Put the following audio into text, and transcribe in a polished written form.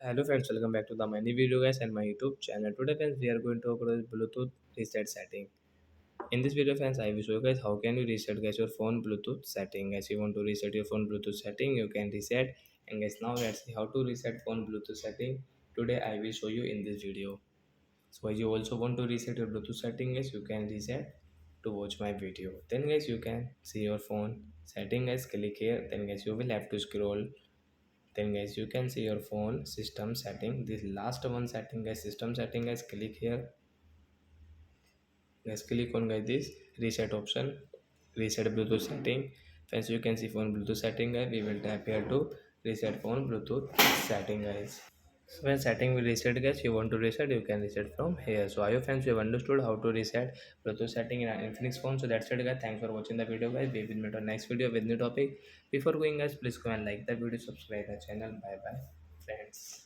Hello friends, welcome back to the many video guys and my YouTube channel. Today friends, we are going to talk about Bluetooth reset setting. In this video friends, I will show you guys how can you reset guys your phone Bluetooth setting. As you want to reset your phone Bluetooth setting, you can reset. And guys, now let's see how to reset phone Bluetooth setting. Today I will show you in this video. So as you also want to reset your Bluetooth setting guys, you can reset to watch my video. Then guys, you can see your phone setting guys, click here. Then guys, you will have to scroll. Then guys, you can see your phone system setting. This last one setting guys, system setting guys, click here. Guys, click on guys this reset option, reset Bluetooth setting. Friends, you can see phone Bluetooth setting guys. We will tap here to reset phone Bluetooth setting guys. So when setting will reset guys, you want to reset, you can reset from here. So I hope friends you have understood how to reset Bluetooth setting in an Infinix phone. So that's it guys. Thanks for watching the video guys. We will meet on next video with new topic. Before going guys, please go and like the video, subscribe the channel. Bye bye friends.